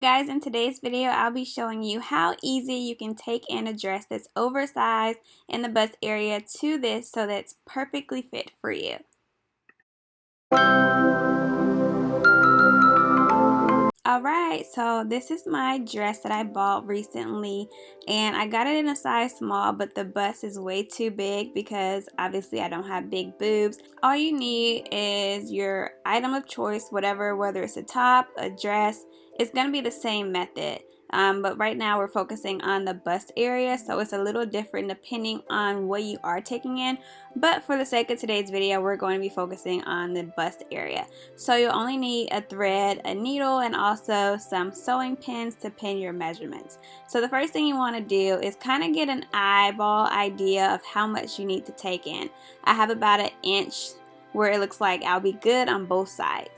Guys, in today's video, I'll be showing you how easy you can take in a dress that's oversized in the bust area to this so that's perfectly fit for you. Alright, so this is my dress that I bought recently, and I got it in a size small, but the bust is way too big because obviously I don't have big boobs. All you need is your item of choice, whether it's a top, a dress. It's going to be the same method. But right now we're focusing on the bust area, so it's a little different depending on what you are taking in. But for the sake of today's video, we're going to be focusing on the bust area. So you'll only need a thread, a needle, and also some sewing pins to pin your measurements. So the first thing you want to do is kind of get an eyeball idea of how much you need to take in. I have about an inch where it looks like I'll be good on both sides.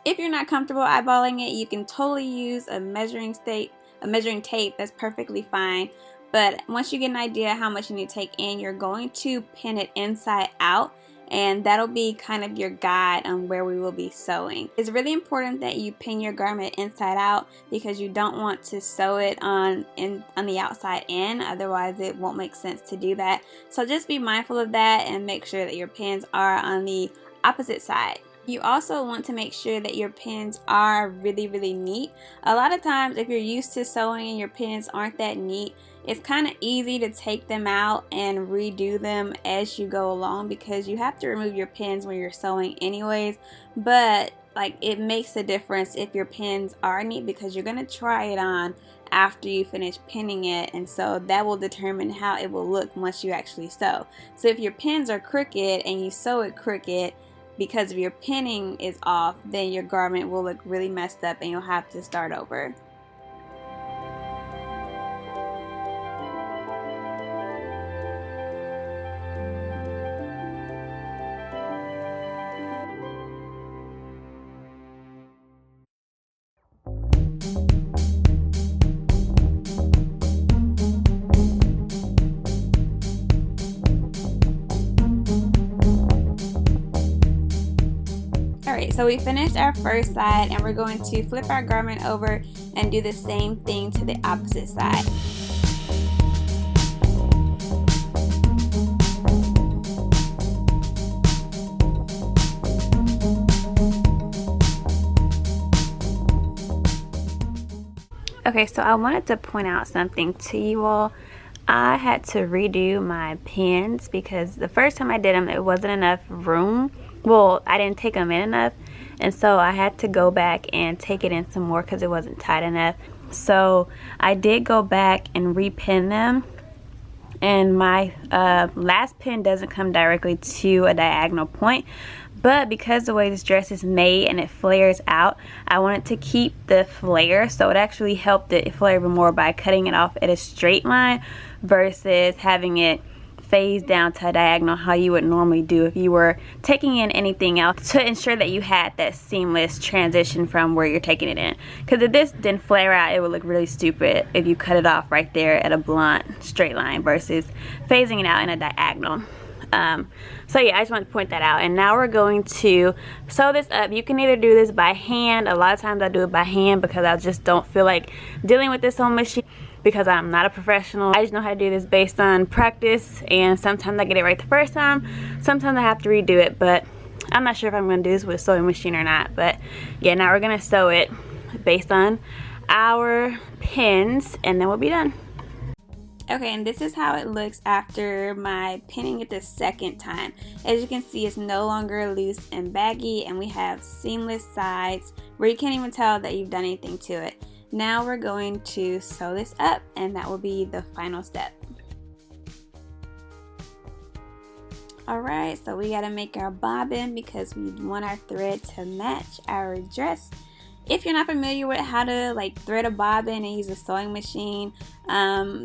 If you're not comfortable eyeballing it, you can totally use a measuring tape. That's perfectly fine. But once you get an idea how much you need to take in, you're going to pin it inside out, and that'll be kind of your guide on where we will be sewing. It's really important that you pin your garment inside out because you don't want to sew it on the outside in, otherwise it won't make sense to do that. So just be mindful of that and make sure that your pins are on the opposite side. You also want to make sure that your pins are really neat. A lot of times if you're used to sewing and your pins aren't that neat, it's kind of easy to take them out and redo them as you go along because you have to remove your pins when you're sewing anyways. But it makes a difference if your pins are neat because you're going to try it on after you finish pinning it, and so that will determine how it will look once you actually sew. So if your pins are crooked and you sew it crooked, because of your pinning is off, then your garment will look really messed up and you'll have to start over. Alright, so we finished our first side and we're going to flip our garment over and do the same thing to the opposite side. Okay, so I wanted to point out something to you all. I had to redo my pins because the first time I did them, it wasn't enough room. Well, I didn't take them in enough, and so I had to go back and take it in some more because it wasn't tight enough. So I did go back and repin them, and my last pin doesn't come directly to a diagonal point, but because the way this dress is made and it flares out, I wanted to keep the flare, so it actually helped it flare even more by cutting it off at a straight line versus having it phase down to a diagonal how you would normally do if you were taking in anything else, to ensure that you had that seamless transition from where you're taking it in. Because if this didn't flare out, it would look really stupid if you cut it off right there at a blunt straight line versus phasing it out in a diagonal. So yeah, I just want to point that out. And now we're going to sew this up. You can either do this by hand. A lot of times I do it by hand because I just don't feel like dealing with this sewing machine because I'm not a professional. I just know how to do this based on practice, and sometimes I get it right the first time, sometimes I have to redo it, but I'm not sure if I'm going to do this with a sewing machine or not. But yeah, now we're going to sew it based on our pins and then we'll be done. Okay, and this is how it looks after my pinning it the second time. As you can see, it's no longer loose and baggy, and we have seamless sides where you can't even tell that you've done anything to it. Now we're going to sew this up, and that will be the final step. Alright, so we gotta make our bobbin because we want our thread to match our dress. If you're not familiar with how to thread a bobbin and use a sewing machine,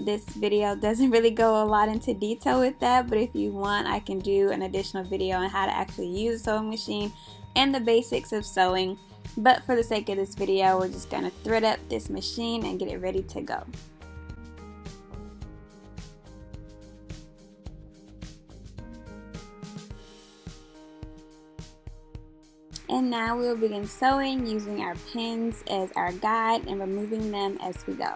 this video doesn't really go a lot into detail with that, but if you want, I can do an additional video on how to actually use a sewing machine and the basics of sewing. But for the sake of this video, we're just going to thread up this machine and get it ready to go. And now we will begin sewing using our pins as our guide and removing them as we go.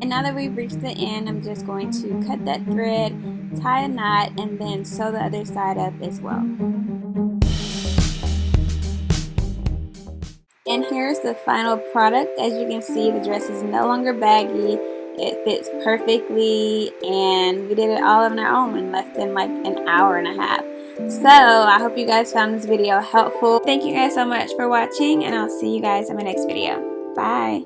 And now that we've reached the end, I'm just going to cut that thread, tie a knot, and then sew the other side up as well. And here's the final product. As you can see, the dress is no longer baggy. It fits perfectly, and we did it all on our own in less than like an hour and a half. So I hope you guys found this video helpful. Thank you guys so much for watching, and I'll see you guys in my next video. Bye.